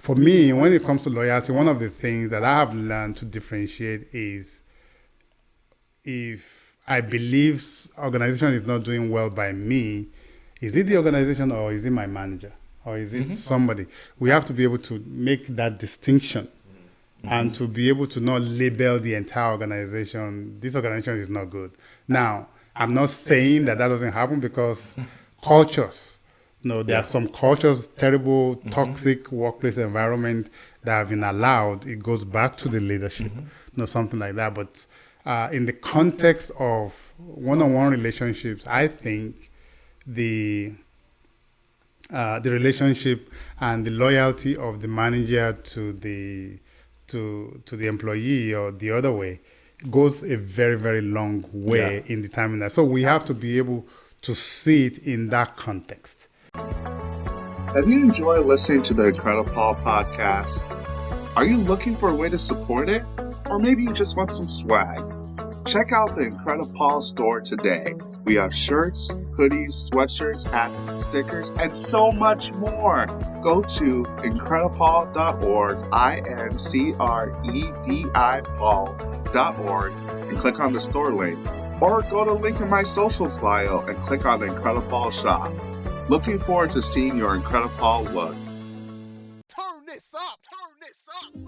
for me, when it comes to loyalty, one of the things that I have learned to differentiate is if I believe organization is not doing well by me, is it the organization or is it my manager or is it somebody? We have to be able to make that distinction and to be able to not label the entire organization. This organization is not good. Now, I'm not saying that doesn't happen because cultures, there are some cultures, terrible, toxic workplace environment that have been allowed. It goes back to the leadership, something like that. But in the context of one-on-one relationships, I think the relationship and the loyalty of the manager to the employee or the other way goes a very, very long way in determining that. So we have to be able to see it in that context. Have you enjoyed listening to the IncrediPaul podcast? Are you looking for a way to support it? Or maybe you just want some swag? Check out the IncrediPaul store today. We have shirts, hoodies, sweatshirts, hats, stickers, and so much more. Go to IncrediPaul.org, IncrediPaul.org, and click on the store link. Or go to the link in my socials bio and click on the IncrediPaul shop. Looking forward to seeing your IncrediPaul look. Turn this up!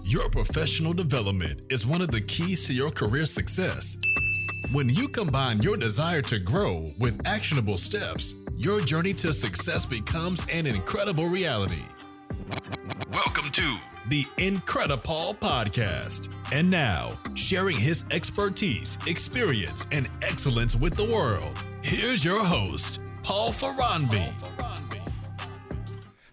Your professional development is one of the keys to your career success. When you combine your desire to grow with actionable steps, your journey to success becomes an incredible reality. Welcome to the IncrediPaul Podcast. And now, sharing his expertise, experience, and excellence with the world, here's your host, Paul Faronbi.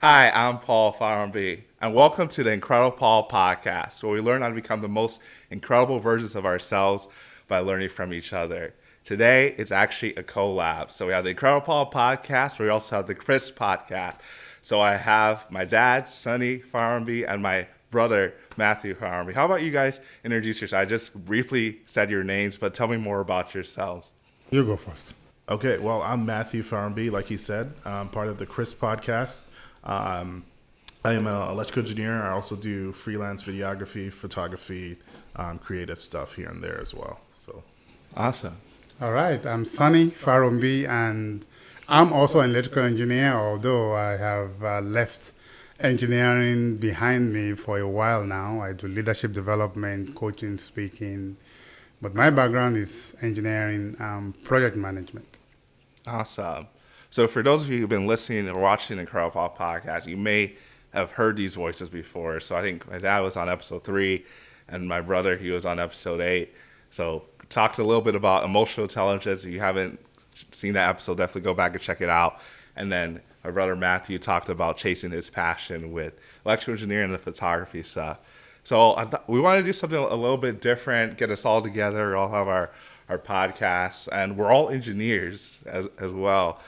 Hi, I'm Paul Faronbi, and welcome to the IncrediPaul Podcast, where we learn how to become the most incredible versions of ourselves by learning from each other. Today, it's actually a collab. So we have the IncrediPaul Podcast, but we also have the Chris Podcast. So I have my dad, Sunny Faronbi, and my brother, Matthew Faronbi. How about you guys introduce yourselves? I just briefly said your names, but tell me more about yourselves. You go first. Okay, well, I'm Matthew Faronbi, like he said. I'm part of the Chris Podcast. I am an electrical engineer. I also do freelance videography, photography, creative stuff here and there as well. So, awesome. All right, I'm Sunny Faronbi, and I'm also an electrical engineer, although I have left engineering behind me for a while now. I do leadership development, coaching, speaking, but my background is engineering, project management. Awesome. So for those of you who've been listening or watching the IncrediPaul Podcast, you may have heard these voices before. So I think my dad was on episode 3, and my brother, he was on episode 8. So talked a little bit about emotional intelligence. If you haven't seen that episode, definitely go back and check it out. And then my brother Matthew talked about chasing his passion with electrical engineering and the photography stuff. So we want to do something a little bit different, get us all together. We all have our podcasts, and we're all engineers as well.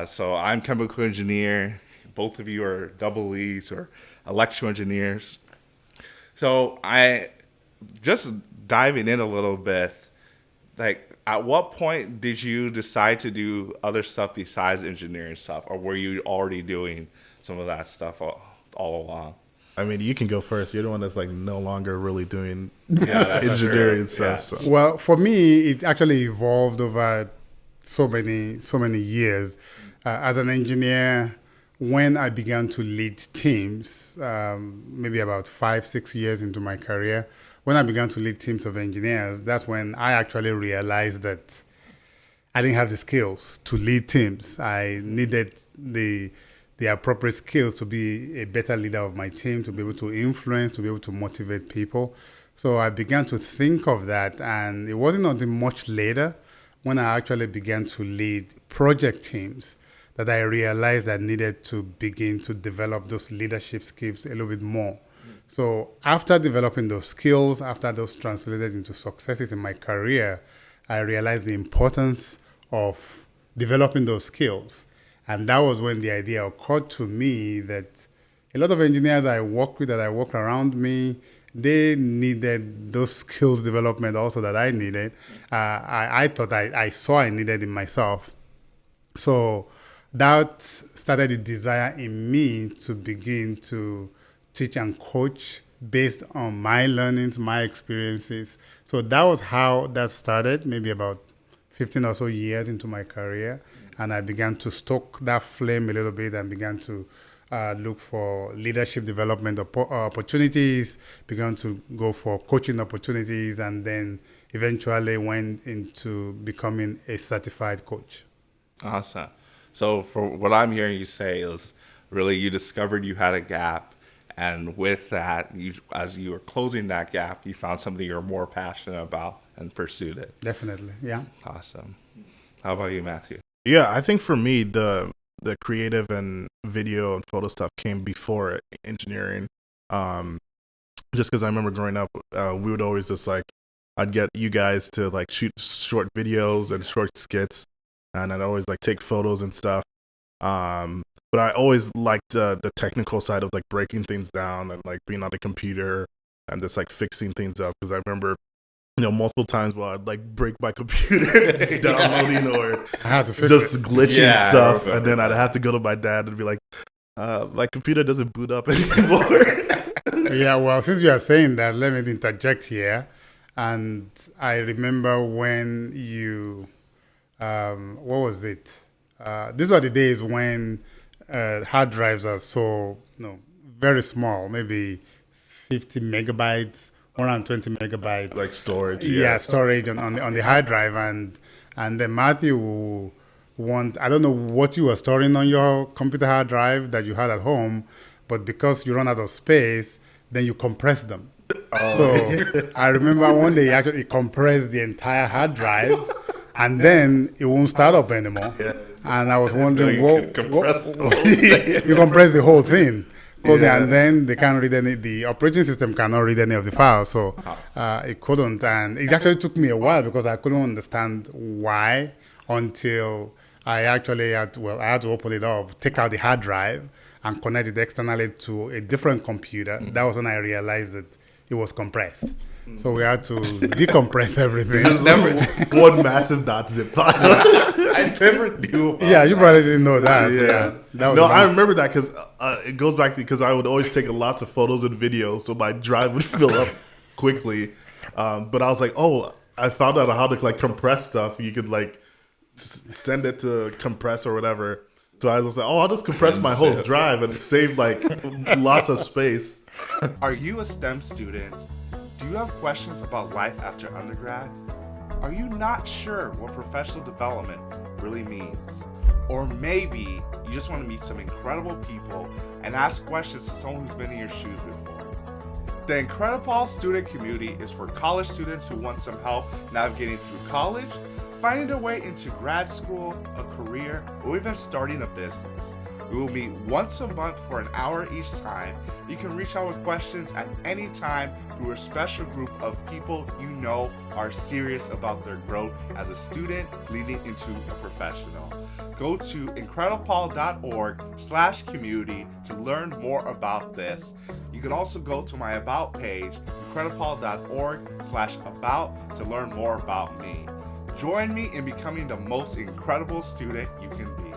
So I'm chemical engineer. Both of you are double E's or electrical engineers. So I just diving in a little bit, like at what point did you decide to do other stuff besides engineering stuff, or were you already doing some of that stuff all along? I mean, you can go first. You're the one that's like no longer really doing engineering stuff. Yeah. So. Well, for me, it actually evolved over so many years. As an engineer, when I began to lead teams, maybe about 5-6 years into my career, when I began to lead teams of engineers, that's when I actually realized that I didn't have the skills to lead teams. I needed the appropriate skills to be a better leader of my team, to be able to influence, to be able to motivate people. So I began to think of that, and it wasn't until much later when I actually began to lead project teams that I realized I needed to begin to develop those leadership skills a little bit more. So after developing those skills, after those translated into successes in my career, I realized the importance of developing those skills. And that was when the idea occurred to me that a lot of engineers I work with, that I work around me, they needed those skills development also that I needed. I thought I saw I needed in myself. So that started the desire in me to begin to teach and coach based on my learnings, my experiences. So that was how that started, maybe about 15 or so years into my career. And I began to stoke that flame a little bit and began to look for leadership development opportunities, began to go for coaching opportunities, and then eventually went into becoming a certified coach. Awesome. So for what I'm hearing you say is really you discovered you had a gap. And with that, as you were closing that gap, you found something you're more passionate about and pursued it. Definitely, yeah. Awesome. How about you, Matthew? Yeah, I think for me, the creative and video and photo stuff came before engineering. Just because I remember growing up, we would always just like, I'd get you guys to like shoot short videos and short skits, and I'd always like take photos and stuff. But I always liked the technical side of like breaking things down and like being on the computer and just like fixing things up. Because I remember, multiple times where I'd like break my computer downloading or I had to fix just it. glitching stuff, and then I'd have to go to my dad and be like, my computer doesn't boot up anymore. Yeah, well, since you are saying that, let me interject here. And I remember when you, what was it? These were the days when hard drives are so, very small, maybe 50 megabytes, 120 megabytes. Like storage. Yeah, storage on the hard drive. And then Matthew will want, I don't know what you were storing on your computer hard drive that you had at home, but because you run out of space, then you compress them. So I remember one day he actually compressed the entire hard drive, and then it won't start up anymore. Yeah. And I was wondering, You compress the whole thing. you compress the whole thing. And then they can't read the operating system cannot read any of the files, so it couldn't. And it actually took me a while because I couldn't understand why until I actually had to open it up, take out the hard drive, and connect it externally to a different computer. That was when I realized that it was compressed. So we had to decompress everything. One massive .zip file. I never knew about Yeah, you probably didn't know that. Yeah. That was No, I remember that because it goes back to because I would always take lots of photos and videos, so my drive would fill up quickly. But I was like, I found out how to like compress stuff. You could like send it to compress or whatever. So I was like, I'll just compress my whole drive and save like lots of space. Are you a STEM student? Do you have questions about life after undergrad? Are you not sure what professional development really means? Or maybe you just want to meet some incredible people and ask questions to someone who's been in your shoes before. The IncrediPaul student community is for college students who want some help navigating through college, finding their way into grad school, a career, or even starting a business. We will meet once a month for an hour each time. You can reach out with questions at any time through a special group of people you know are serious about their growth as a student leading into a professional. Go to IncrediPaul.org/community to learn more about this. You can also go to my About page, IncrediPaul.org/about, to learn more about me. Join me in becoming the most incredible student you can be.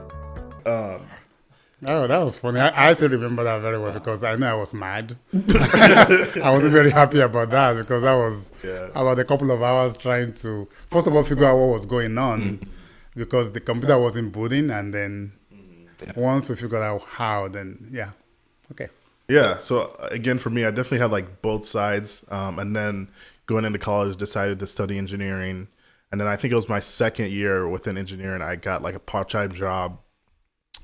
Oh, that was funny. I still remember that very well because I know I was mad. I wasn't very happy about that because I was about a couple of hours trying to, first of all, figure out what was going on because the computer wasn't booting. And then once we figured out how, then, okay. Yeah. So again, for me, I definitely had like both sides. And then going into college, decided to study engineering. And then I think it was my second year within engineering, I got like a part-time job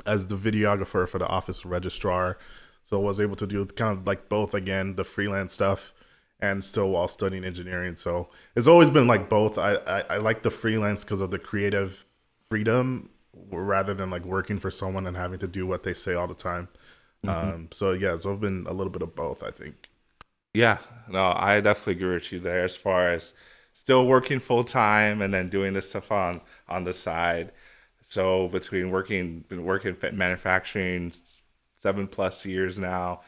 as the videographer for the office registrar. So I was able to do kind of like both, again, the freelance stuff and still while studying engineering. So it's always been like both. I like the freelance because of the creative freedom rather than like working for someone and having to do what they say all the time. So it's been a little bit of both, I think. Yeah, no, I definitely agree with you there as far as still working full time and then doing this stuff on the side. So between been working manufacturing 7+ years now,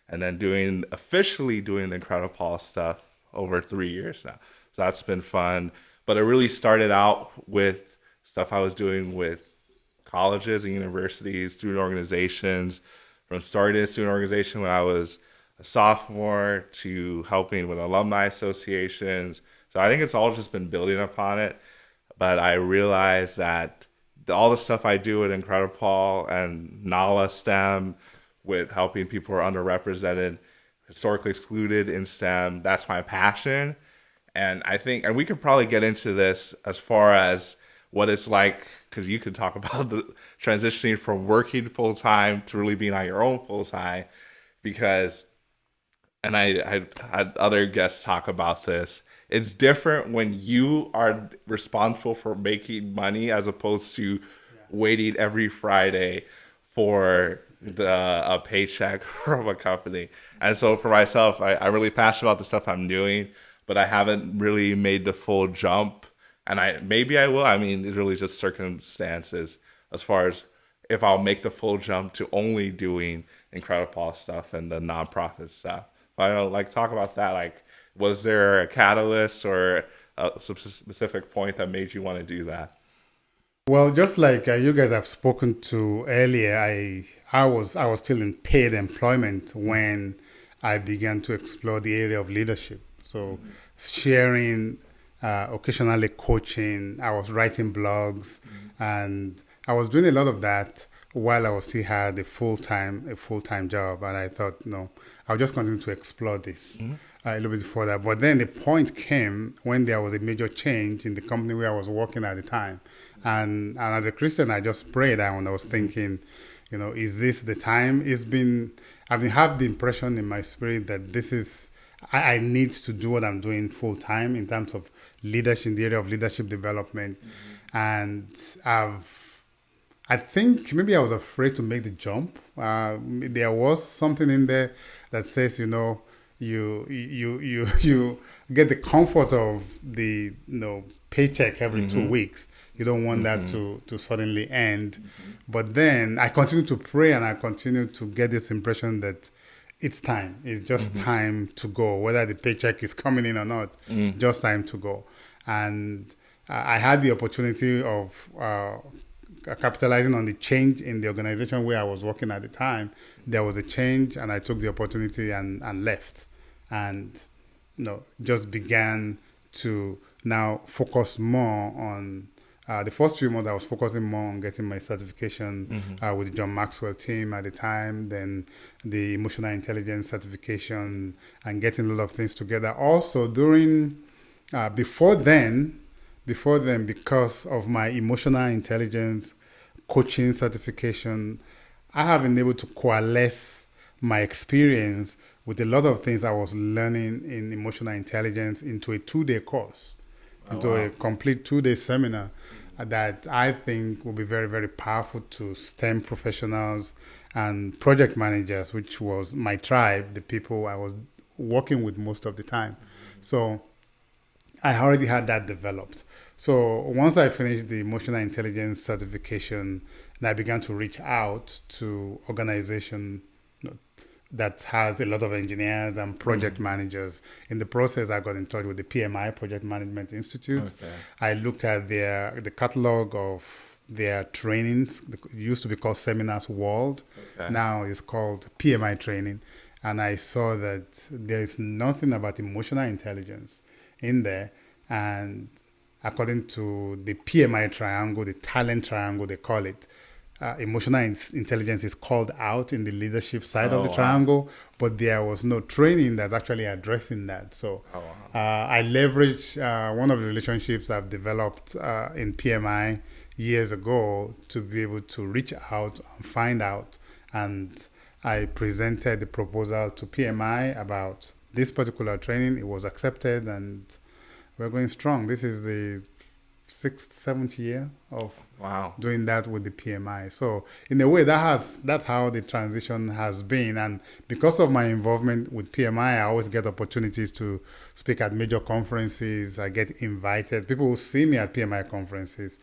and then officially doing the IncrediPaul stuff over 3 years now. So that's been fun. But it really started out with stuff I was doing with colleges and universities, student organizations. From starting a student organization when I was a sophomore to helping with alumni associations. So I think it's all just been building upon it. But I realized that all the stuff I do at IncrediPaul and NALA STEM with helping people who are underrepresented, historically excluded in STEM, that's my passion. And I think, and we could probably get into this as far as what it's like, because you could talk about the transitioning from working full time to really being on your own full time. Because, and I had other guests talk about this, it's different when you are responsible for making money as opposed to waiting every Friday for a paycheck from a company. And so for myself, I'm really passionate about the stuff I'm doing, but I haven't really made the full jump. And maybe I will. I mean, it's really just circumstances as far as if I'll make the full jump to only doing IncrediPaul stuff and the nonprofit stuff. But I don't like talk about that. Like, was there a catalyst or a specific point that made you want to do that? Well, just like you guys have spoken to earlier, I was still in paid employment when I began to explore the area of leadership. So sharing, occasionally coaching, I was writing blogs, and I was doing a lot of that while I was still had a full-time job. And I thought, no, I'll just continue to explore this a little bit further. But then the point came when there was a major change in the company where I was working at the time. And as a Christian, I just prayed and I was thinking, is this the time? I've been have the impression in my spirit that this is, I need to do what I'm doing full time in terms of leadership, in the area of leadership development. And I think maybe I was afraid to make the jump. There was something in there that says, you get the comfort of the paycheck every 2 weeks. You don't want that to suddenly end. But then I continue to pray and I continue to get this impression that it's time. It's just time to go, whether the paycheck is coming in or not. Just time to go. And I had the opportunity of capitalizing on the change in the organization where I was working at the time. There was a change and I took the opportunity and left. And just began to now focus more on the first few months. I was focusing more on getting my certification with the John Maxwell team at the time, then the emotional intelligence certification, and getting a lot of things together. Also before then, because of my emotional intelligence coaching certification, I have been able to coalesce my experience with a lot of things I was learning in emotional intelligence into a 2-day course, a complete 2-day seminar that I think will be very, very powerful to STEM professionals and project managers, which was my tribe, the people I was working with most of the time. So I already had that developed. So once I finished the emotional intelligence certification, I began to reach out to organizations that has a lot of engineers and project managers. In the process, I got in touch with the PMI, Project Management Institute. Okay. I looked at the catalog of their trainings. It used to be called Seminars World. Okay. Now it's called PMI Training. And I saw that there is nothing about emotional intelligence in there. And according to the PMI triangle, the talent triangle, they call it, emotional intelligence is called out in the leadership side of the triangle, but there was no training that's actually addressing that. So I leveraged one of the relationships I've developed in PMI years ago to be able to reach out and find out. And I presented the proposal to PMI about this particular training. It was accepted and we're going strong. This is the 6th, 7th year of doing that with the PMI. So in a way, that's how the transition has been. And because of my involvement with PMI, I always get opportunities to speak at major conferences. I get invited. People who see me at PMI conferences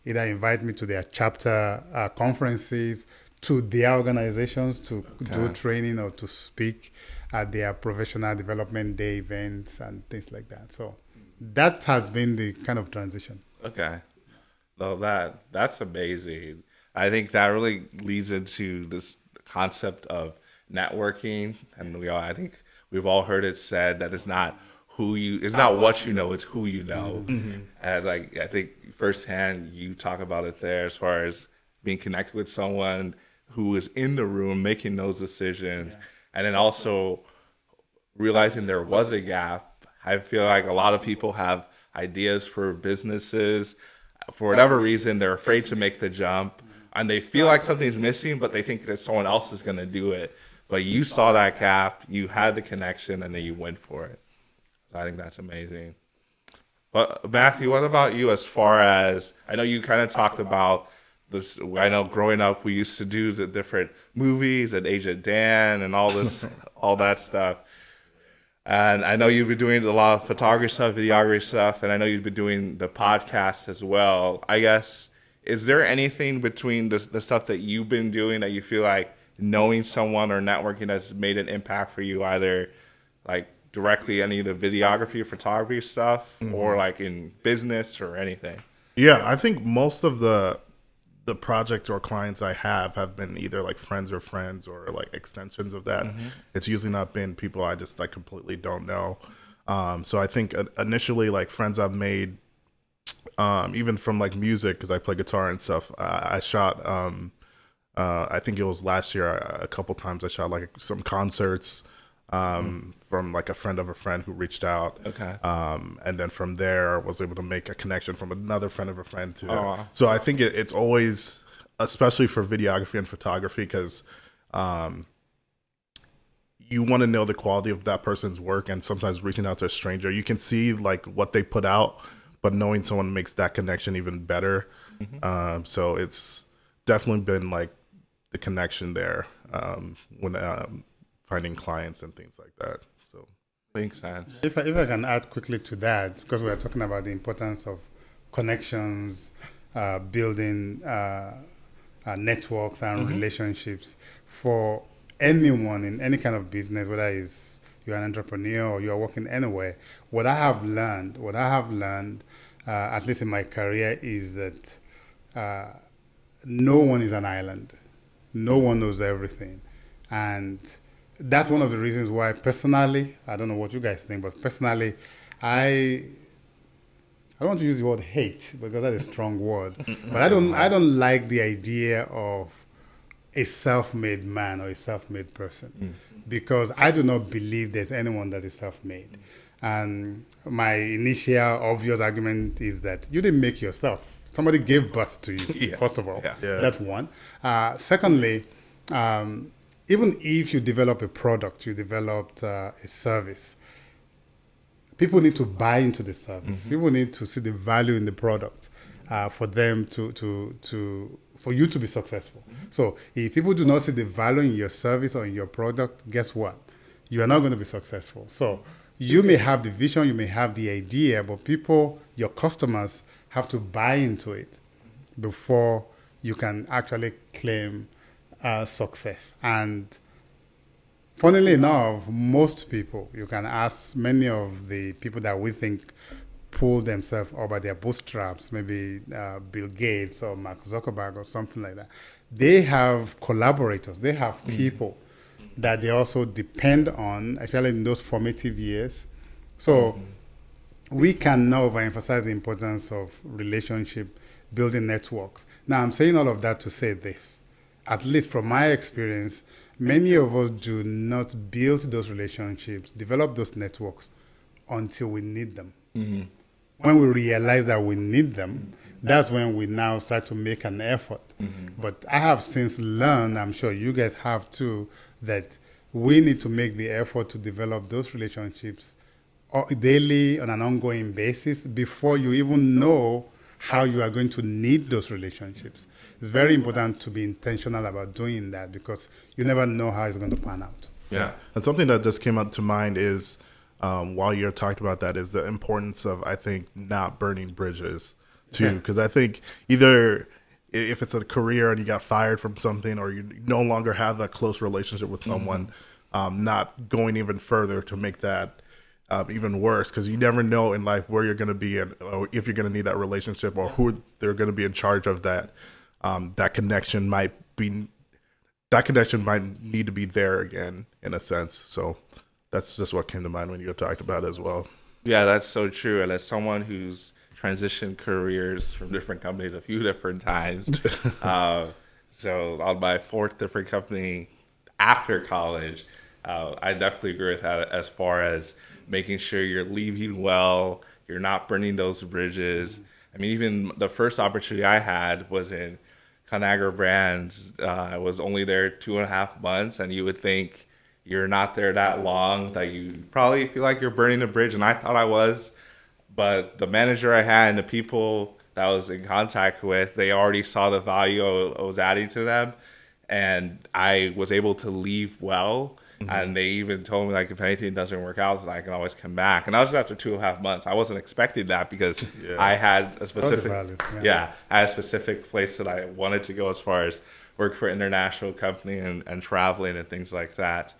either invite me to their chapter conferences, to their organizations to do training or to speak at their professional development day events and things like that. So that has been the kind of transition. Okay. Well, that's amazing. I think that really leads into this concept of networking, and I think we've all heard it said that it's not what you know, it's who you know. And like, I think firsthand you talk about it there as far as being connected with someone who is in the room making those decisions, and then also realizing there was a gap. I feel like a lot of people have ideas for businesses. For whatever reason, they're afraid to make the jump, and they feel like something's missing, but they think that someone else is going to do it. But you saw that gap, you had the connection, and then you went for it. So I think that's amazing. But Matthew, what about you as far as, I know you kind of talked about this, I know growing up we used to do the different movies at Agent Dan and all this, all that stuff. And I know you've been doing a lot of photography stuff, videography stuff, and I know you've been doing the podcast as well. I guess, is there anything between the stuff that you've been doing that you feel like knowing someone or networking has made an impact for you, either like directly any of the videography or photography stuff, or like in business or anything? Yeah, I think most of the projects or clients I have been either like friends or like extensions of that. It's usually not been people I just like completely don't know. So I think initially like friends I've made, even from like music, because I play guitar and stuff. I shot, I think it was last year, a couple times I shot like some concerts from like a friend of a friend who reached out. Okay. And then from there was able to make a connection from another friend of a friend too. Oh, wow. So I think it's always, especially for videography and photography, because you want to know the quality of that person's work, and sometimes reaching out to a stranger, you can see like what they put out, but knowing someone makes that connection even better. So it's definitely been like the connection there when finding clients and things like that. So makes sense. If I can add quickly to that, because we are talking about the importance of connections, building networks and relationships for anyone in any kind of business, whether it's you're an entrepreneur or you're working anywhere. What I have learned, at least in my career, is that no one is an island. No one knows everything. And that's one of the reasons why personally, I don't know what you guys think, but personally, I don't want to use the word hate because that's a strong word, but I don't like the idea of a self-made man or a self-made person, because I do not believe there's anyone that is self-made. And my initial obvious argument is that you didn't make yourself. Somebody gave birth to you, first of all. That's one. Secondly, even if you develop a product, you developed a service, people need to buy into the service. People need to see the value in the product for them for you to be successful. So if people do not see the value in your service or in your product, guess what? You are not going to be successful. So you may have the vision, you may have the idea, but people, your customers, have to buy into it before you can actually claim success. And funnily enough, most people, you can ask many of the people that we think pull themselves up by their bootstraps, maybe Bill Gates or Mark Zuckerberg or something like that. They have collaborators, they have people that they also depend on, especially in those formative years. So we can now overemphasize the importance of relationship, building networks. Now, I'm saying all of that to say this. At least from my experience, many of us do not build those relationships, develop those networks until we need them. When we realize that we need them, that's when we now start to make an effort. But I have since learned, I'm sure you guys have too, that we need to make the effort to develop those relationships daily on an ongoing basis before you even know how you are going to need those relationships. It's very important to be intentional about doing that because you never know how it's going to pan out. Yeah. And something that just came up to mind is, while you're talking about that, is the importance of, I think, not burning bridges too. Because I think either if it's a career and you got fired from something, or you no longer have a close relationship with someone, not going even further to make that even worse, because you never know in life where you're going to be and if you're going to need that relationship, or who they're going to be in charge of that. That connection might be that connection might need to be there again in a sense. So that's just what came to mind when you talked about it as well. Yeah, that's so true. And as someone who's transitioned careers from different companies a few different times, so on my fourth different company after college, I definitely agree with that as far as making sure you're leaving well, you're not burning those bridges. I mean, even the first opportunity I had was in Conagra Brands. I was only there 2.5 months, and you would think you're not there that long, that you probably feel like you're burning a bridge, and I thought I was. But the manager I had and the people that I was in contact with, they already saw the value I was adding to them, and I was able to leave well. And they even told me, like, if anything doesn't work out, I can always come back. And that was after 2.5 months. I wasn't expecting that because I had a specific, I had a specific place that I wanted to go as far as work for an international company and traveling and things like that.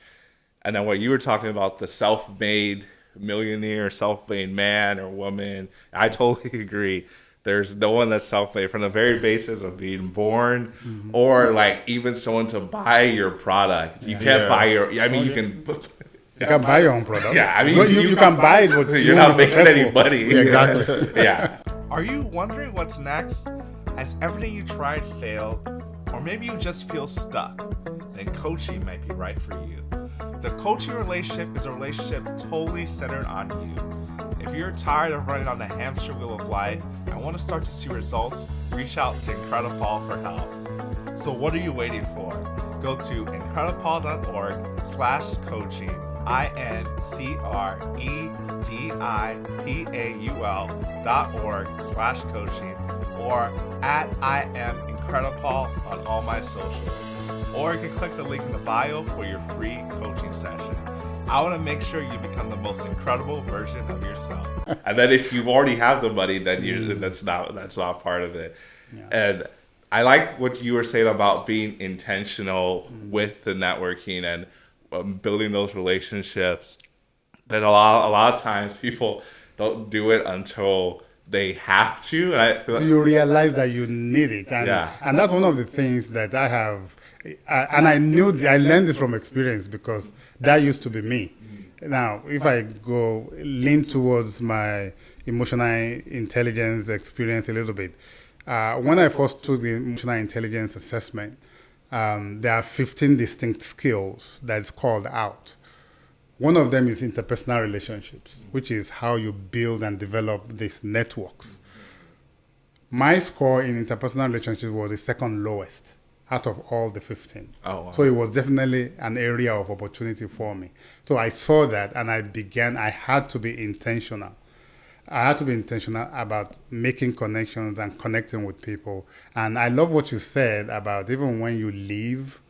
And then what you were talking about, the self-made millionaire, self-made man or woman, I totally agree. There's no one that's self-made from the very basis of being born or like even someone to buy your product. You can't buy your, I mean, you can... You can buy your own product. Yeah, I mean, you can buy it, but you're not making any money. Exactly. Yeah. Are you wondering what's next? Has everything you tried failed? Or maybe you just feel stuck? Then coaching might be right for you. The coaching relationship is a relationship totally centered on you. If you're tired of running on the hamster wheel of life and want to start to see results, reach out to IncrediPaul for help. So what are you waiting for? Go to IncrediPaul.org/coaching, IncrediPaul.org/coaching, or at I am IncrediPaul on all my socials. Or you can click the link in the bio for your free coaching session. I want to make sure you become the most incredible version of yourself. And then if you already have the money, then that's not part of it. Yeah. And I like what you were saying about being intentional with the networking and building those relationships. That a lot of times people don't do it until they have to. And I feel like, you realize that you need it, and that's one of the things that I have. And I learned this from experience because that used to be me. Now, if I lean towards my emotional intelligence experience a little bit, when I first took the emotional intelligence assessment, there are 15 distinct skills that's called out. One of them is interpersonal relationships, which is how you build and develop these networks. My score in interpersonal relationships was the second lowest out of all the 15. Oh, wow. So it was definitely an area of opportunity for me. So I saw that and I had to be intentional. I had to be intentional about making connections and connecting with people. And I love what you said about even when you leave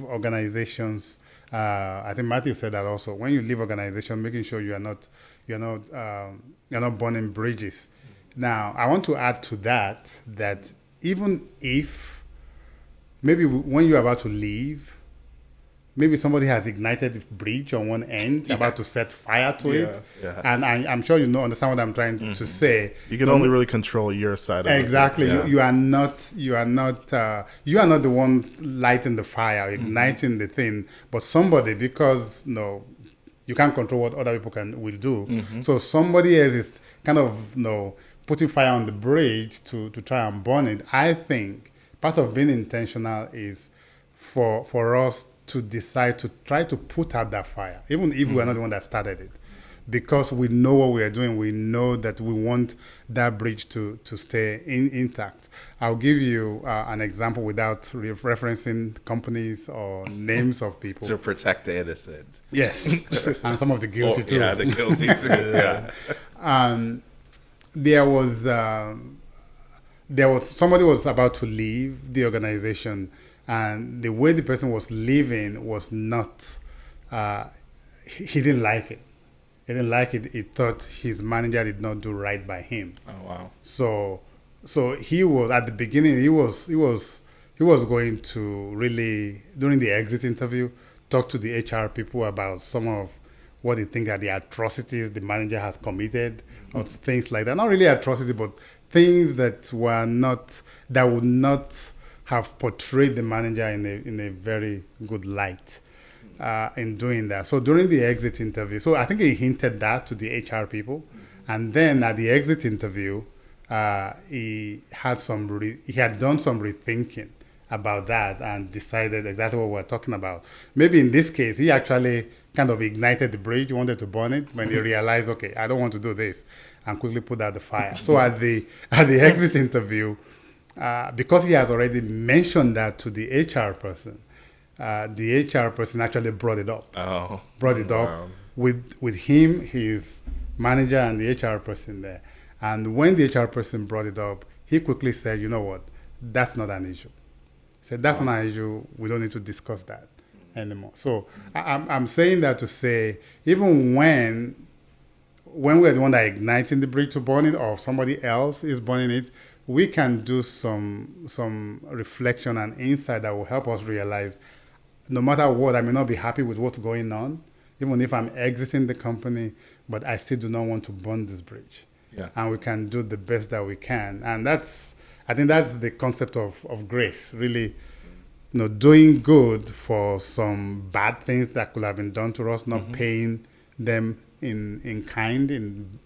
organizations, I think Matthew said that also, when you leave organizations, making sure you're not burning bridges. Now, I want to add to that even if maybe when you're about to leave, maybe somebody has ignited the bridge on one end, about to set fire to it. Yeah. And I'm sure you understand what I'm trying to say. You can only really control your side of it. Exactly. You are not the one lighting the fire, igniting the thing, but somebody, because you can't control what other people will do. So somebody else is kind of putting fire on the bridge to try and burn it. I think part of being intentional is for us to decide to try to put out that fire, even if we're not the one that started it, because we know what we are doing. We know that we want that bridge to stay intact. I'll give you an example without referencing companies or names of people. To protect the innocent. Yes, and some of the guilty too. Yeah, the guilty too. Yeah. There was somebody was about to leave the organization, and the way the person was leaving was not. He didn't like it. He didn't like it. He thought his manager did not do right by him. Oh wow! So he was at the beginning. He was going to really, during the exit interview, talk to the HR people about some of what they think are the atrocities the manager has committed, or things like that. Not really atrocity, but things that would not have portrayed the manager in a very good light in doing that. So during the exit interview, so I think he hinted that to the HR people, and then at the exit interview, he had done some rethinking about that and decided exactly what we're talking about. Maybe in this case, he actually kind of ignited the bridge, wanted to burn it when he realized, okay, I don't want to do this, and quickly put out the fire. So at the exit interview, because he has already mentioned that to the HR person, the HR person actually brought it up. With him, his manager, and the HR person there. And when the HR person brought it up, he quickly said, you know what, that's not an issue. He said, that's not an issue. We don't need to discuss that anymore. So I'm saying that to say, even when we're the one that igniting the bridge to burn it, or somebody else is burning it, we can do some reflection and insight that will help us realize, no matter what, I may not be happy with what's going on, even if I'm exiting the company, but I still do not want to burn this bridge. Yeah. And we can do the best that we can. And I think that's the concept of grace, really, doing good for some bad things that could have been done to us, not paying them in kind,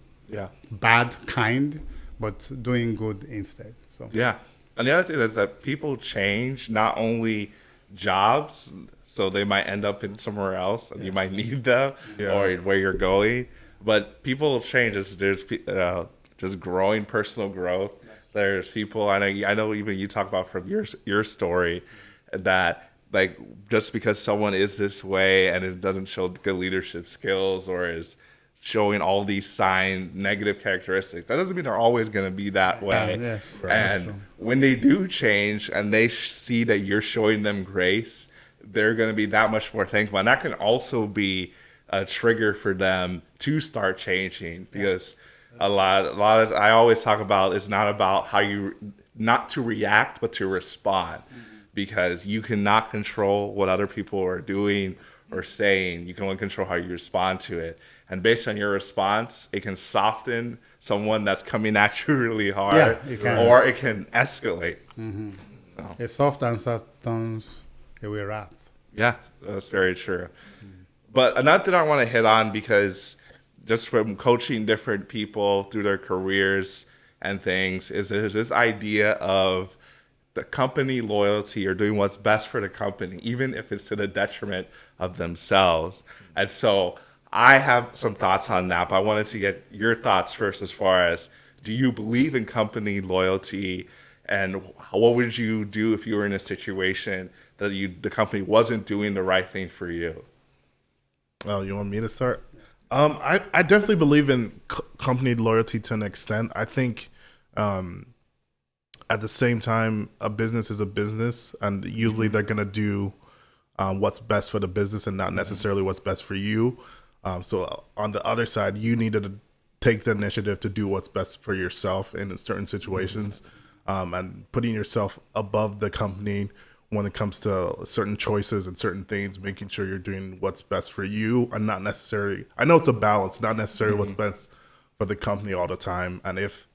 bad kind, but doing good instead. So yeah. And the other thing is that people change, not only jobs, so they might end up in somewhere else and you might need them or where you're going, but people change. There's just growing personal growth. There's people, I know even you talk about from your story, that like just because someone is this way and it doesn't show good leadership skills or is showing all these negative characteristics, that doesn't mean they're always going to be that way. Yes, and when they do change and they see that you're showing them grace, they're going to be that much more thankful. And that can also be a trigger for them to start changing, because a lot of I always talk about, it's not about how you, not to react, but to respond, because you cannot control what other people are doing or saying. You can only control how you respond to it. And based on your response, it can soften someone that's coming at you really hard, or it can escalate. So. A soft answer turns away wrath. Yeah, that's very true. But another thing I want to hit on, because just from coaching different people through their careers and things, is there's this idea of the company loyalty, or doing what's best for the company, even if it's to the detriment of themselves. And so I have some thoughts on that, but I wanted to get your thoughts first as far as, do you believe in company loyalty, and what would you do if you were in a situation that the company wasn't doing the right thing for you? Oh, you want me to start? I definitely believe in company loyalty to an extent. I think at the same time, a business is a business, and usually they're going to do what's best for the business and not necessarily what's best for you. So on the other side, you need to take the initiative to do what's best for yourself in certain situations, and putting yourself above the company when it comes to certain choices and certain things, making sure you're doing what's best for you, and not necessarily, I know it's a balance, not necessarily what's best for the company all the time. And if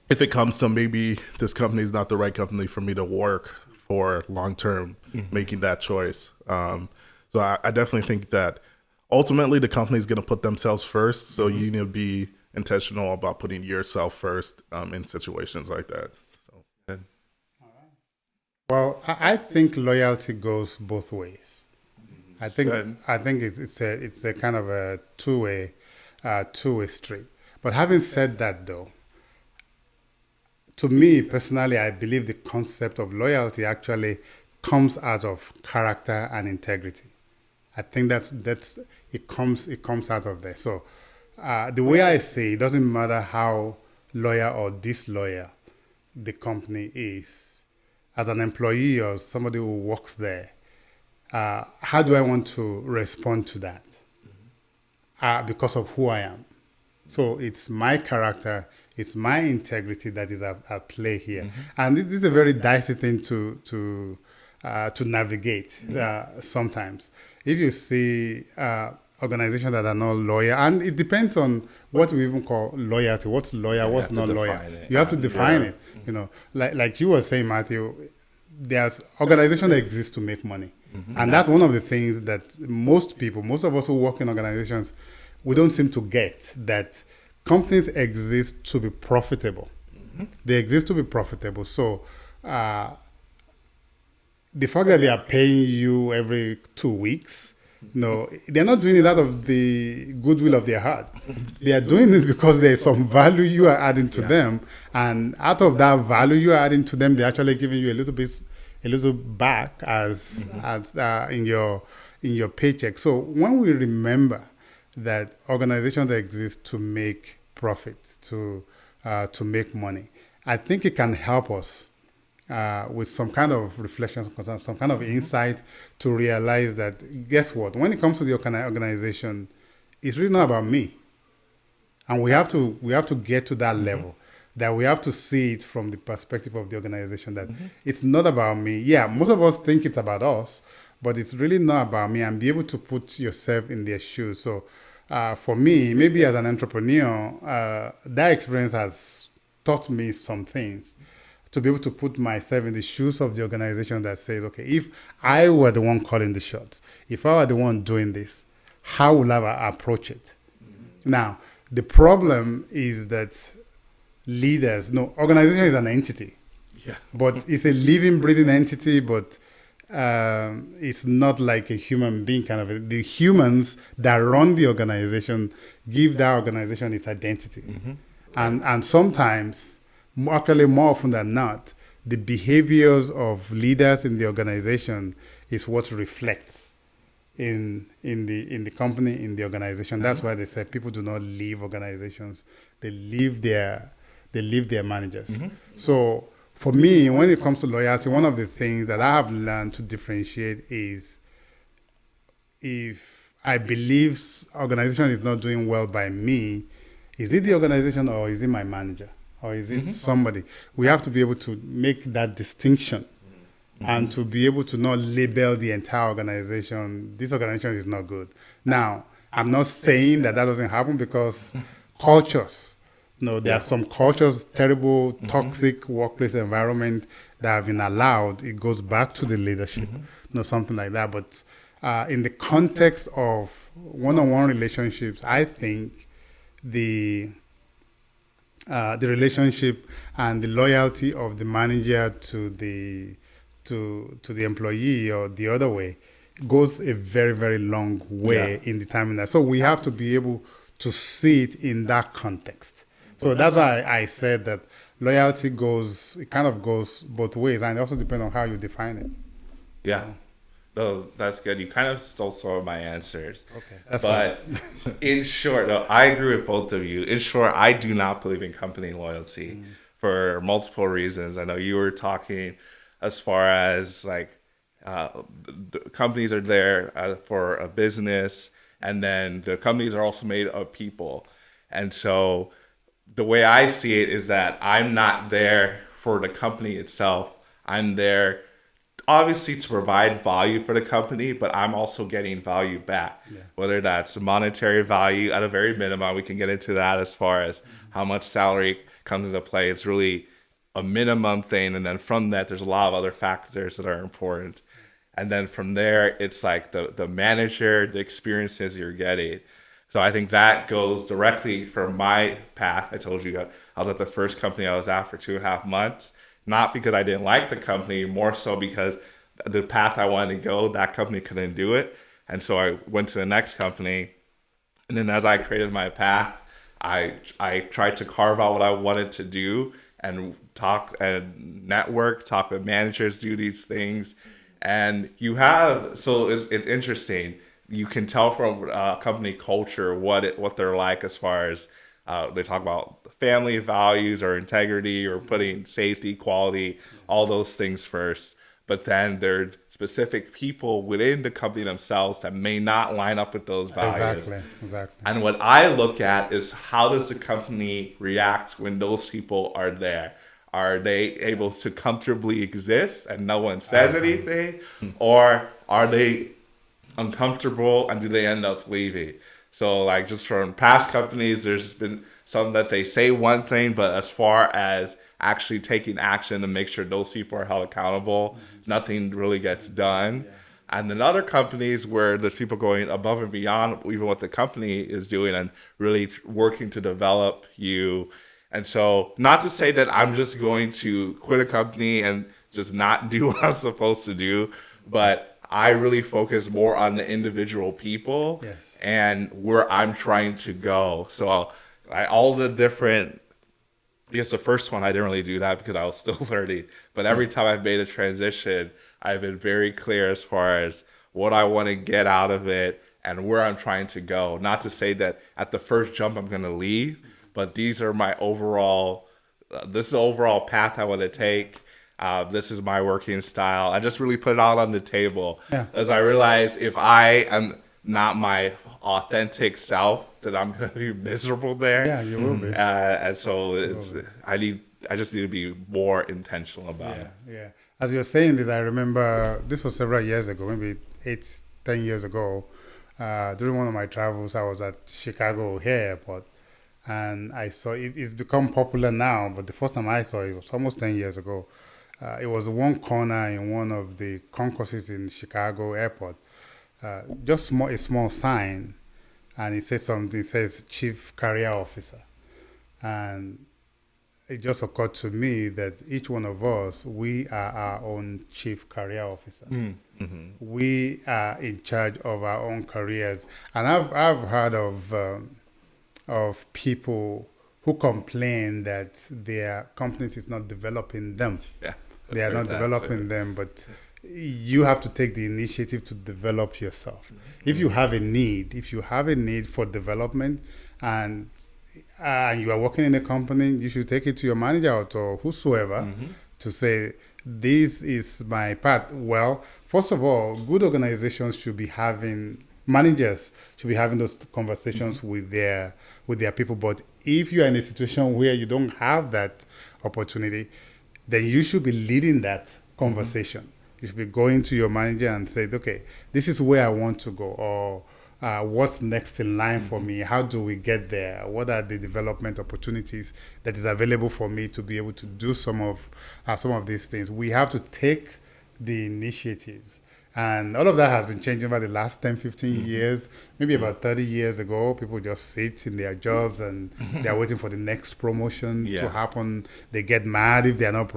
it comes to maybe this company is not the right company for me to work for long term, making that choice. So I definitely think that ultimately the company is going to put themselves first. So you need to be intentional about putting yourself first in situations like that. So. Well, I think loyalty goes both ways. I think it's a kind of a two-way street. But having said that, though, to me personally, I believe the concept of loyalty actually comes out of character and integrity. I think that's it comes out of there. So the way I say, it doesn't matter how loyal or disloyal the company is. As an employee or somebody who works there, how do I want to respond to that? Because of who I am. So it's my character, it's my integrity that is at play here. And this is a very dicey thing to navigate sometimes. If you see organizations that are not loyal, and it depends on what we even call loyalty. What's loyal, what's not loyal. You have to define it. You know, like you were saying, Matthew, there's organization that exists to make money. And that's one of the things that most of us who work in organizations, we don't seem to get, that companies exist to be profitable. They exist to be profitable. So the fact that they are paying you every 2 weeks, no, they're not doing it out of the goodwill of their heart. They are doing it because there's some value you are adding to them, and out of that value you are adding to them, they're actually giving you a little back as in your paycheck. So when we remember that organizations exist to make profit, to make money, I think it can help us with some kind of reflection, some kind of insight to realize that, guess what? When it comes to the organization, it's really not about me. And we have to get to that level, that we have to see it from the perspective of the organization, that it's not about me. Yeah, most of us think it's about us, but it's really not about me, and be able to put yourself in their shoes. So for me, maybe as an entrepreneur, that experience has taught me some things, to be able to put myself in the shoes of the organization that says, okay, if I were the one calling the shots, if I were the one doing this, how would I approach it? Now, the problem is that organization is an entity, but it's a living, breathing entity, but it's not like a human being kind of. The humans that run the organization give that organization its identity. And sometimes, actually more often than not, the behaviors of leaders in the organization is what reflects in the company, in the organization. That's why they say people do not leave organizations; they leave their managers. So for me, when it comes to loyalty, one of the things that I have learned to differentiate is, if I believe organization is not doing well by me, is it the organization or is it my manager? Or is it somebody? We have to be able to make that distinction and to be able to not label the entire organization. This organization is not good. Now, I'm not saying that doesn't happen, because cultures, there are some cultures, terrible, toxic workplace environment that have been allowed. It goes back to the leadership, something like that. But in the context of one-on-one relationships, I think the relationship and the loyalty of the manager to the employee, or the other way, goes a very, very long way in determining that. So we have to be able to see it in that context. So that's why I said that loyalty goes both ways, and it also depends on how you define it. Yeah. No, that's good. You kind of stole some of my answers. Okay. That's but in short, no, I agree with both of you. In short, I do not believe in company loyalty for multiple reasons. I know you were talking as far as like companies are there for a business, and then the companies are also made of people. And so the way I see it is that I'm not there for the company itself. I'm there obviously to provide value for the company, but I'm also getting value back, whether that's monetary value at a very minimum. We can get into that as far as how much salary comes into play. It's really a minimum thing. And then from that, there's a lot of other factors that are important. And then from there, it's like the manager, the experiences you're getting. So I think that goes directly from my path. I told you I was at the first company I was at for 2.5 months. Not because I didn't like the company, more so because the path I wanted to go, that company couldn't do it. And so I went to the next company. And then as I created my path, I tried to carve out what I wanted to do and talk and network, talk with managers, do these things. And so it's interesting. You can tell from company culture what they're like, as far as they talk about family values or integrity or putting safety, quality, all those things first. But then there are specific people within the company themselves that may not line up with those values. Exactly. And what I look at is, how does the company react when those people are there? Are they able to comfortably exist and no one says anything? Or are they uncomfortable and do they end up leaving? So like, just from past companies, there's been some that they say one thing, but as far as actually taking action to make sure those people are held accountable, nothing really gets done. And in other companies where there's people going above and beyond even what the company is doing and really working to develop you. And so not to say that I'm just going to quit a company and just not do what I'm supposed to do, but I really focus more on the individual people and where I'm trying to go. So all the different, I guess the first one I didn't really do that because I was still learning, but every time I've made a transition, I've been very clear as far as what I want to get out of it and where I'm trying to go. Not to say that at the first jump I'm going to leave, but these are my overall, this is the overall path I want to take. This is my working style. I just really put it all on the table as I realize if I am not my authentic self, that I'm going to be miserable there. Yeah, you will be. And so I just need to be more intentional about it. Yeah. As you're saying this, I remember this was several years ago, maybe 8-10 years ago. During one of my travels, I was at Chicago O'Hare Airport, and I saw it's become popular now, but the first time I saw it was almost 10 years ago. It was one corner in one of the concourses in Chicago Airport, just a small sign, and it says something. It says Chief Career Officer, and it just occurred to me that each one of us, we are our own chief career officer. Mm-hmm. We are in charge of our own careers. And I've heard of people who complain that their companies is not developing them. Yeah, they are not developing them, but you have to take the initiative to develop yourself. Mm-hmm. If you have a need for development and you are working in a company, you should take it to your manager or to whosoever to say, this is my path. Well, first of all, good organizations should be having, managers should be having those conversations with their people. But if you are in a situation where you don't have that opportunity, then you should be leading that conversation. You should be going to your manager and say, okay, this is where I want to go, or what's next in line for me? How do we get there? What are the development opportunities that is available for me to be able to do some of these things? We have to take the initiatives. And all of that has been changing over the last 10, 15 years. Maybe about 30 years ago, people just sit in their jobs and they're waiting for the next promotion to happen. They get mad if they're not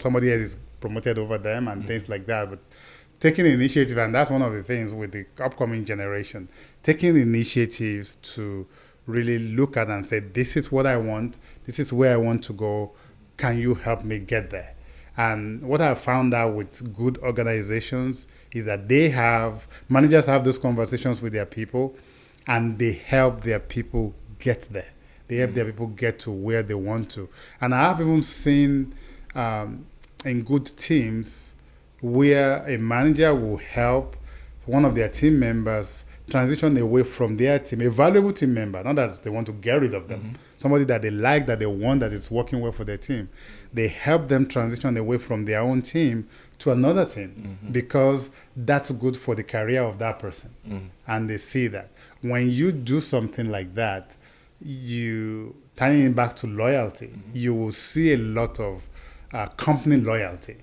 somebody else is promoted over them and things like that. But taking initiative, and that's one of the things with the upcoming generation, taking initiatives to really look at and say, this is what I want, this is where I want to go, can you help me get there? And what I found out with good organizations is that managers have those conversations with their people, and they help their people get there. They help their people get to where they want to. And I have even seen in good teams where a manager will help one of their team members transition away from their team, a valuable team member, not that they want to get rid of them, somebody that they like, that they want, that is working well for their team. They help them transition away from their own team to another team because that's good for the career of that person. And they see that. When you do something like that, tying it back to loyalty, you will see a lot of company loyalty.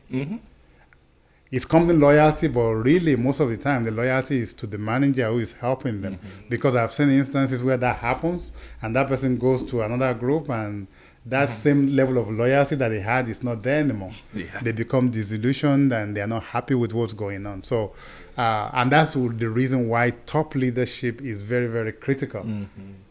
It's company loyalty, but really most of the time the loyalty is to the manager who is helping them. Because I've seen instances where that happens and that person goes to another group and that same level of loyalty that they had is not there anymore. They become disillusioned and they are not happy with what's going on. So, and that's the reason why top leadership is very, very critical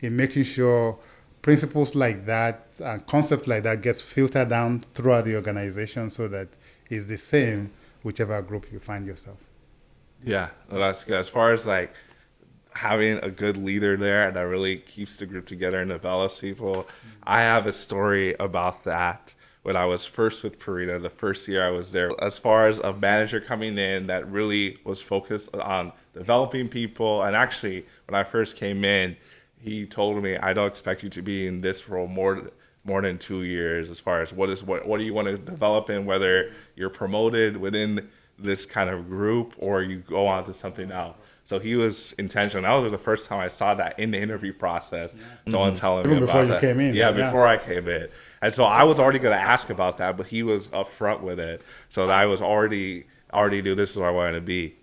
in making sure principles like that and concepts like that gets filtered down throughout the organization so that it's the same whichever group you find yourself. Yeah, well, that's good. As far as like having a good leader there that really keeps the group together and develops people, I have a story about that. When I was first with Purina, the first year I was there, as far as a manager coming in that really was focused on developing people. And actually, when I first came in, he told me, I don't expect you to be in this role more than 2 years, as far as what do you want to develop in, whether you're promoted within this kind of group or you go on to something else. So he was intentional. That was the first time I saw that in the interview process. Someone telling me Even about before you came in. Yeah, before I came in. And so I was already going to ask about that, but he was upfront with it. So I was already knew this is where I wanted to be.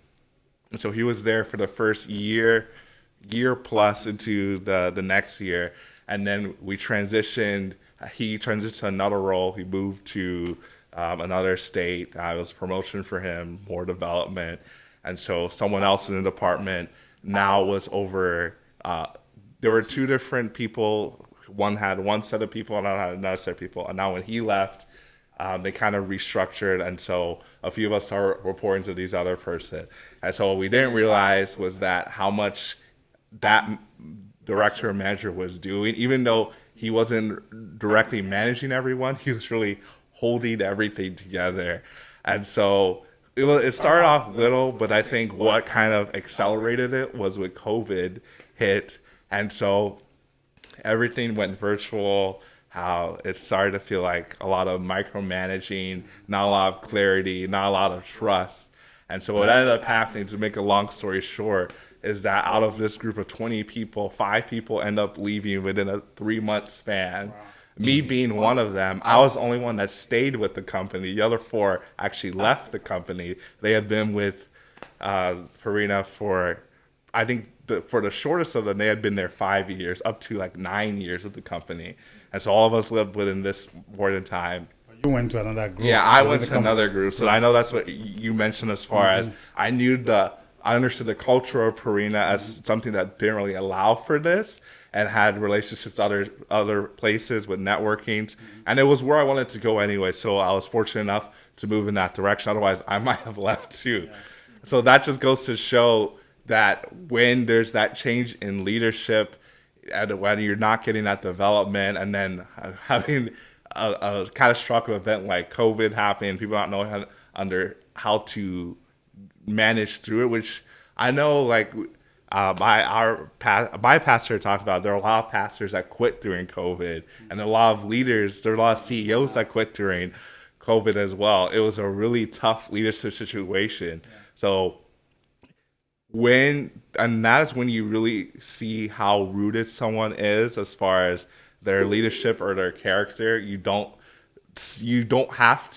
And so he was there for the first year plus into the next year. And then we transitioned. He transitioned to another role. He moved to another state. It was promotion for him, more development. And so someone else in the department now was over. There were two different people. One had one set of people and another had another set of people. And now when he left, they kind of restructured. And so a few of us started reporting to these other person. And so what we didn't realize was that how much that director or manager was doing, even though he wasn't directly managing everyone, he was really holding everything together. And so it started off little, but I think what kind of accelerated it was when COVID hit. And so everything went virtual, how it started to feel like a lot of micromanaging, not a lot of clarity, not a lot of trust. And so what ended up happening, to make a long story short, is that out of this group of 20 people, 5 people end up leaving within a 3-month span. Wow. Me being one of them, I was the only one that stayed with the company. The other 4 actually left the company. They had been with Farina for, I think, for the shortest of them, they had been there 5 years, up to like 9 years with the company. And so all of us lived within this more than time. You went to another group. Yeah, I went to another group. So I know that's what you mentioned as far as I understood the culture of Purina as something that didn't really allow for this, and had relationships other places with networking. And it was where I wanted to go anyway. So I was fortunate enough to move in that direction. Otherwise, I might have left too. So that just goes to show that when there's that change in leadership, and when you're not getting that development, and then having a catastrophic event like COVID happen, people not knowing how to manage through it, which I know, like my pastor talked about, there are a lot of pastors that quit during COVID, and there are a lot of leaders, there are a lot of CEOs that quit during COVID as well. It was a really tough leadership situation. So that is when you really see how rooted someone is as far as their leadership or their character. They don't have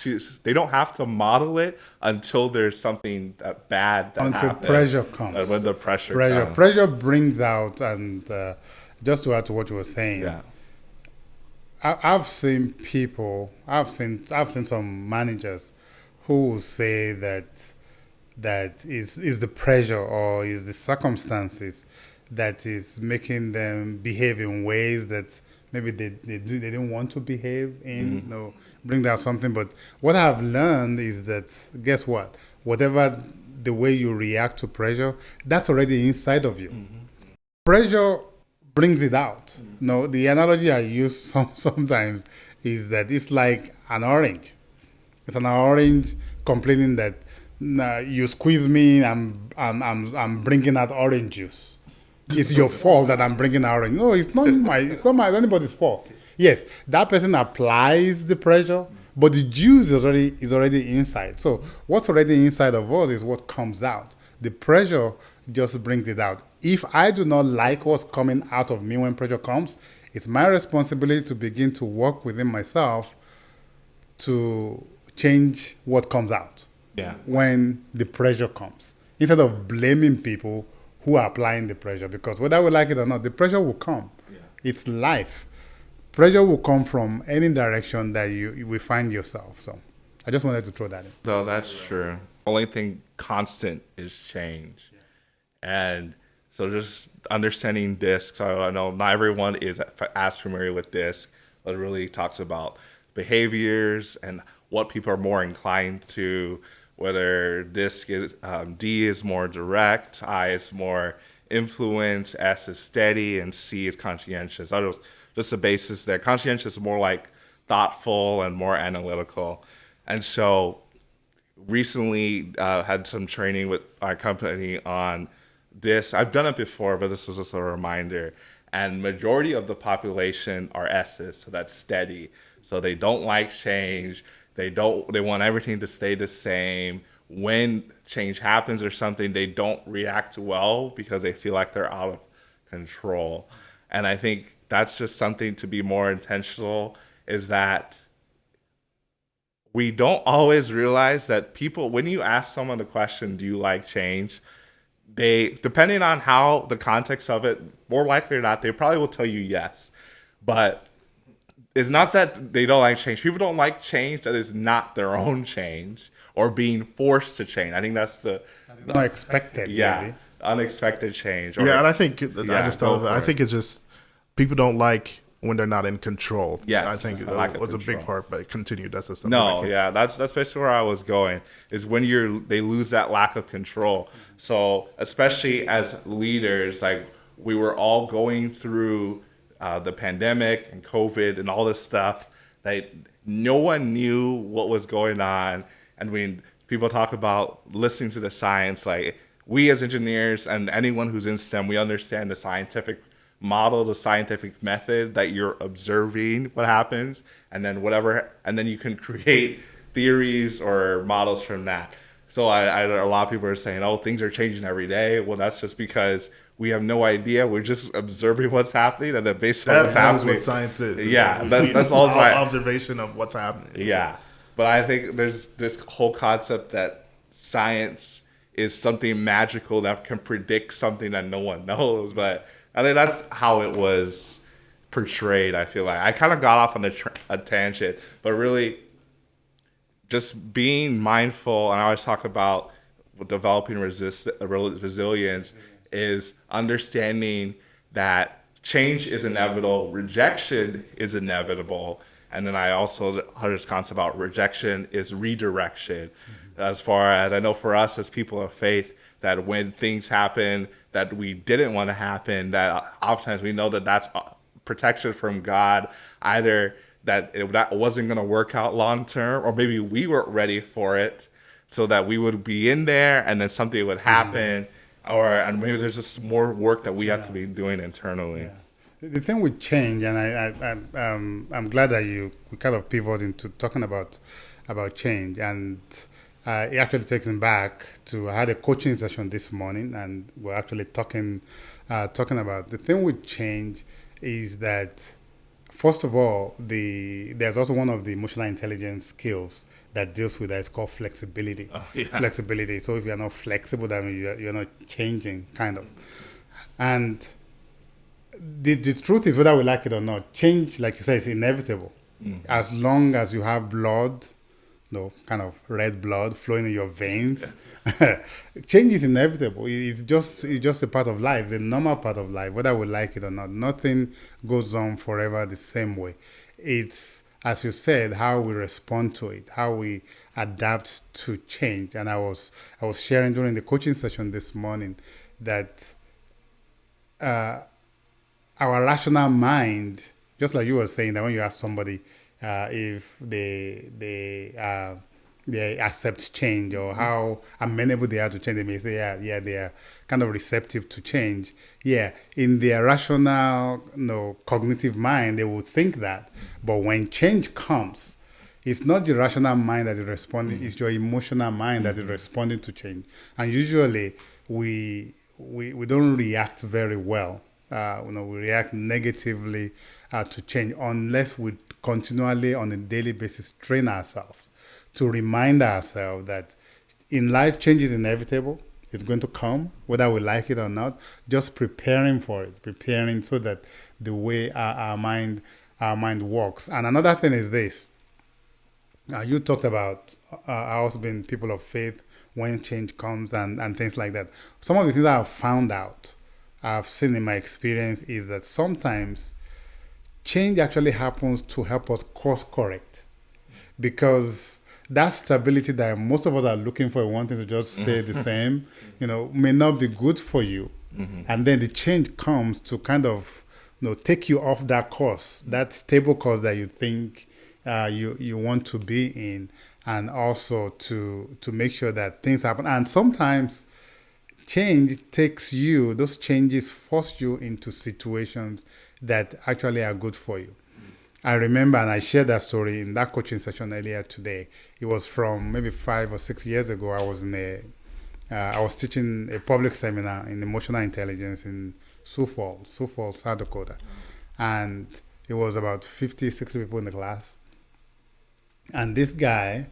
to model it until there's something bad that happens. Until pressure comes. When the pressure comes. Pressure brings out, and just to add to what you were saying, I've seen some managers who will say that is the pressure or is the circumstances that is making them behave in ways that maybe they didn't want to behave in, bring down something. But what I've learned is that, guess what? Whatever the way you react to pressure, that's already inside of you. Pressure brings it out. The analogy I use sometimes is that it's like an orange. It's an orange complaining that you squeeze me, I'm bringing out orange juice. It's your fault that I'm bringing out orange. No, it's not anybody's fault. Yes, that person applies the pressure, but the juice is already inside. So what's already inside of us is what comes out. The pressure just brings it out. If I do not like what's coming out of me when pressure comes, it's my responsibility to begin to work within myself to change what comes out. When the pressure comes, instead of blaming people who are applying the pressure, because whether we like it or not, the pressure will come. It's life. Pressure will come from any direction that you will find yourself. So I just wanted to throw that in. No, that's true. Only thing constant is change. And so just understanding DISC. So I know not everyone is as familiar with DISC, but it really talks about behaviors and what people are more inclined to, whether DISC is, D is more direct, I is more influence, S is steady, and C is conscientious. That was just the basis there. Conscientious is more like thoughtful and more analytical. And so recently had some training with our company on this. I've done it before, but this was just a reminder. And majority of the population are S's, so that's steady. So they don't like change. They want everything to stay the same. when change happens or something, they don't react well because they feel like they're out of control. And I think that's just something to be more intentional, is that we don't always realize that people, when you ask someone the question, do you like change? They, depending on how the context of it, more likely or not, they probably will tell you yes. But it's not that they don't like change. People don't like change that is not their own change or being forced to change. I think that's the unexpected. Yeah, maybe. Unexpected change. Yeah, and I think I think it's just people don't like when they're not in control. Yeah, I think it was a big part, but continue. That's just something. No, yeah, that's basically where I was going. Is when they lose that lack of control. So especially as leaders, like we were all going through the pandemic and COVID and all this stuff, that no one knew what was going on. And when people talk about listening to the science, like we as engineers and anyone who's in STEM, we understand the scientific model, the scientific method, that you're observing what happens, and then you can create theories or models from that. So a lot of people are saying, oh, things are changing every day. Well, that's just because we have no idea. We're just observing what's happening, and then based on what's happening, that is what science is. Yeah, that's all observation of what's happening. Yeah, but I think there's this whole concept that science is something magical that can predict something that no one knows. But I think that's how it was portrayed. I feel like I kind of got off on a tangent, but really just being mindful. And I always talk about developing resilience is understanding that change is inevitable, rejection is inevitable. And then I also heard this concept about rejection is redirection. As far as I know, for us as people of faith, that when things happen that we didn't want to happen, that oftentimes we know that that's protection from God, either that that wasn't going to work out long term, or maybe we weren't ready for it, so that we would be in there and then something would happen, and maybe there's just more work that we have to be doing internally. Yeah. The thing with change, and I'm glad that we kind of pivot into talking about change, and it actually takes me back to, I had a coaching session this morning, and we're actually talking about the thing with change is that, first of all, there's also one of the emotional intelligence skills that deals with that. It's called flexibility. Flexibility. So if you're not flexible, that means you're not changing, kind of. And the truth is, whether we like it or not, change, like you said, is inevitable. As long as you have blood, kind of red blood flowing in your veins, change is inevitable. It's just a part of life, the normal part of life, whether we like it or not. Nothing goes on forever the same way. It's, as you said, how we respond to it, how we adapt to change. And I was sharing during the coaching session this morning that our rational mind, just like you were saying, that when you ask somebody if they accept change or how amenable they are to change, they may say, yeah, they are kind of receptive to change. Yeah, in their rational, cognitive mind, they will think that. But when change comes, it's not the rational mind that is responding; it's your emotional mind that is responding to change. And usually, we don't react very well. We react negatively to change unless we continually, on a daily basis, train ourselves to remind ourselves that in life, change is inevitable. It's going to come, whether we like it or not. Just preparing for it, preparing so that the way our mind works. And another thing is this. You talked about us being people of faith when change comes and things like that. Some of the things I've found out, I've seen in my experience, is that sometimes change actually happens to help us course correct, because that stability that most of us are looking for, wanting to just stay the same, may not be good for you. And then the change comes to kind of, take you off that course, that stable course that you think you want to be in, and also to make sure that things happen. And sometimes change takes you, those changes force you into situations that actually are good for you. I remember, and I shared that story in that coaching session earlier today. It was from maybe 5 or 6 years ago. I was teaching a public seminar in emotional intelligence in Sioux Falls, South Dakota. And it was about 50, 60 people in the class. And this guy,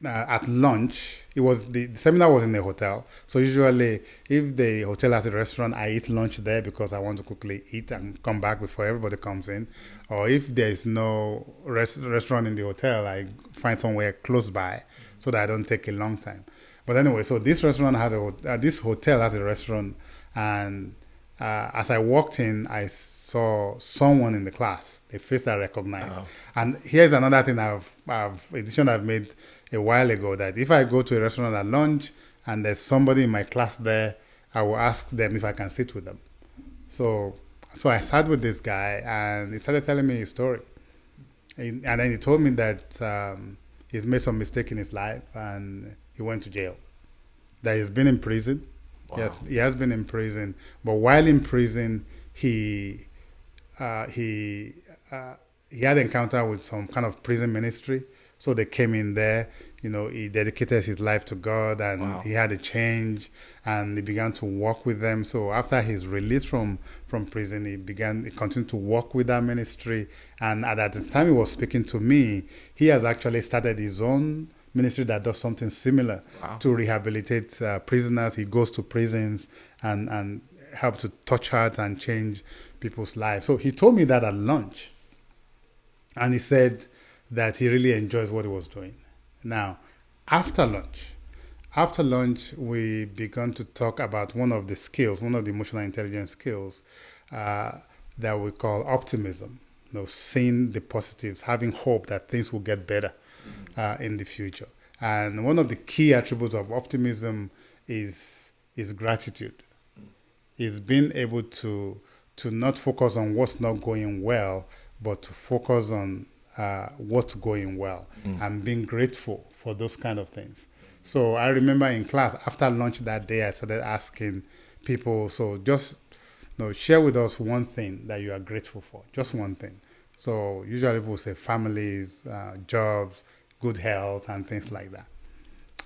at lunch, the seminar was in a hotel. So usually, if the hotel has a restaurant, I eat lunch there because I want to quickly eat and come back before everybody comes in. Or if there is no restaurant in the hotel, I find somewhere close by so that I don't take a long time. But anyway, so this this hotel has a restaurant, and as I walked in, I saw someone in the class, a face I recognized. Oh. And here's another thing a decision I've made a while ago, that if I go to a restaurant at lunch and there's somebody in my class there, I will ask them if I can sit with them. So I sat with this guy, and he started telling me his story. And then he told me that he's made some mistake in his life and he went to jail. That he's been in prison. Wow. Yes, he has been in prison. But while in prison, he had an encounter with some kind of prison ministry. So they came in there, he dedicated his life to God, and wow. He had a change, and he began to walk with them. So after his release from prison, he continued to walk with that ministry. And at the time he was speaking to me, he has actually started his own ministry that does something similar. Wow. To rehabilitate prisoners. He goes to prisons and help to touch hearts and change people's lives. So he told me that at lunch, and he said that he really enjoys what he was doing. Now, after lunch, we began to talk about one of the emotional intelligence skills that we call optimism. Seeing the positives, having hope that things will get better in the future. And one of the key attributes of optimism is gratitude. Is being able to not focus on what's not going well, but to focus on what's going well and being grateful for those kind of things. So I remember in class, after lunch that day, I started asking people, so just share with us one thing that you are grateful for, just one thing. So usually people say families, jobs, good health, and things like that.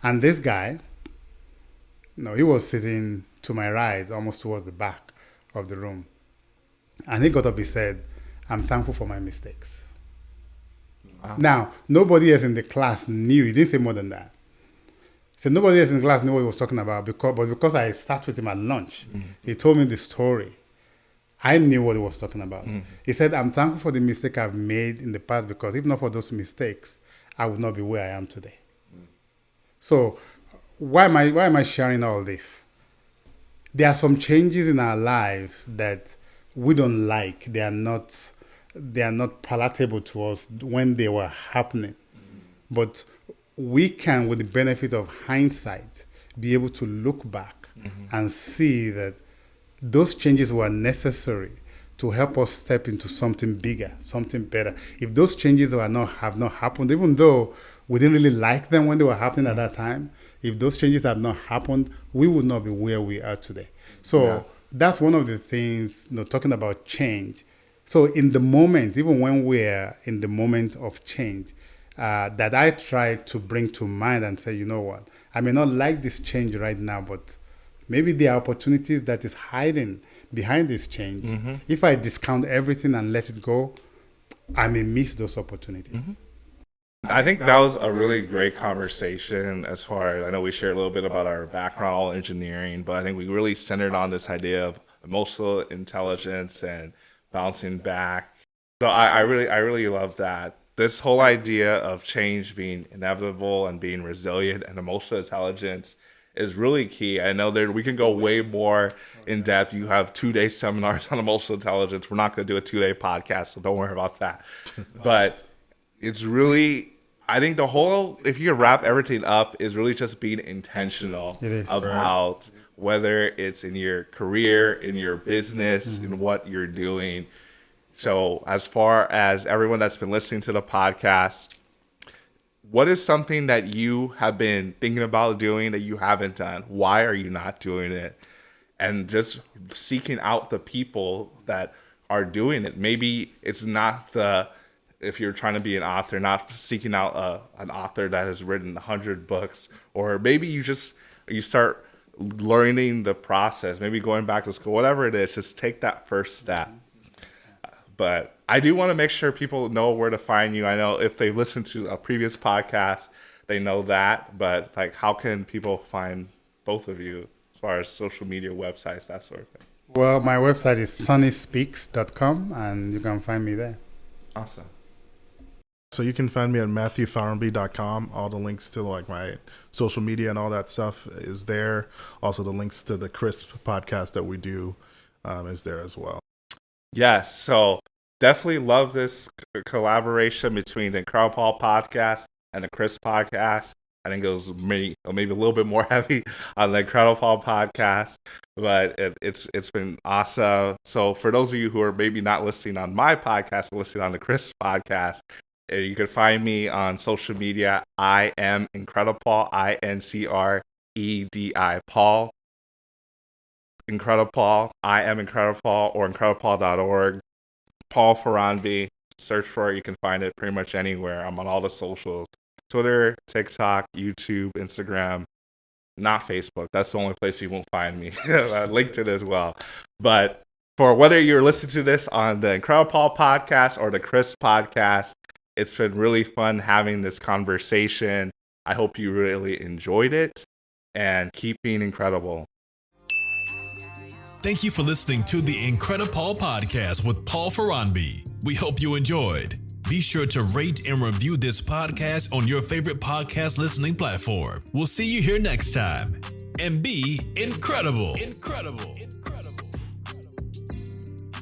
And this guy, he was sitting to my right, almost towards the back of the room. And he got up, he said, "I'm thankful for my mistakes." Wow. Now, nobody else in the class knew. He didn't say more than that. So nobody else in the class knew what he was talking about, because I sat with him at lunch, he told me the story. I knew what he was talking about. He said, "I'm thankful for the mistake I've made in the past, because if not for those mistakes, I would not be where I am today." So why am I sharing all this? There are some changes in our lives that we don't like. They are not palatable to us when they were happening. But we can, with the benefit of hindsight, be able to look back and see that those changes were necessary to help us step into something bigger, something better. If those changes have not happened, even though we didn't really like them when they were happening at that time, if those changes had not happened, we would not be where we are today. So that's one of the things, talking about change. So in the moment, even when we're in the moment of change, that I try to bring to mind and say, you know what, I may not like this change right now, but maybe there are opportunities that is hiding behind this change. If I discount everything and let it go, I may miss those opportunities. I think that was a really great conversation as far as, I know we shared a little bit about our background, all engineering, but I think we really centered on this idea of emotional intelligence and bouncing back. So I really love that. This whole idea of change being inevitable and being resilient and emotional intelligence is really key. I know that we can go way more in depth. You have 2-day seminars on emotional intelligence. We're not going to do a 2-day podcast, so don't worry about that. But it's really, I think the whole, if you wrap everything up, is really just being intentional about whether it's in your career, in your business, in what you're doing. So as far as everyone that's been listening to the podcast, what is something that you have been thinking about doing that you haven't done? Why are you not doing it? And just seeking out the people that are doing it. Maybe it's not if you're trying to be an author, not seeking out an author that has written 100 books, or maybe you start learning the process, maybe going back to school, whatever it is, just take that first step. But I do want to make sure people know where to find you. I know if they've listened to a previous podcast, they know that, but like, how can people find both of you as far as social media, websites, that sort of thing? Well, my website is sunnyspeaks.com, and you can find me there. Awesome. So you can find me at MatthewFaronbi.com. All the links to like my social media and all that stuff is there. Also, the links to the Crisp podcast that we do is there as well. Yes. So definitely love this collaboration between the IncrediPaul podcast and the Crisp podcast. I think it was maybe a little bit more heavy on the IncrediPaul podcast, but it's been awesome. So for those of you who are maybe not listening on my podcast, but listening on the Crisp podcast, you can find me on social media. I am IncrediPaul, INCREDI Paul. IncrediPaul, I am IncrediPaul, or IncrediPaul.org. Paul Faronbi, search for it. You can find it pretty much anywhere. I'm on all the socials. Twitter, TikTok, YouTube, Instagram, not Facebook. That's the only place you won't find me. LinkedIn as well. But for whether you're listening to this on the IncrediPaul podcast or the Crisp podcast, it's been really fun having this conversation. I hope you really enjoyed it, and keep being incredible. Thank you for listening to the IncrediPaul podcast with Paul Faronbi. We hope you enjoyed. Be sure to rate and review this podcast on your favorite podcast listening platform. We'll see you here next time. And be incredible. Incredible.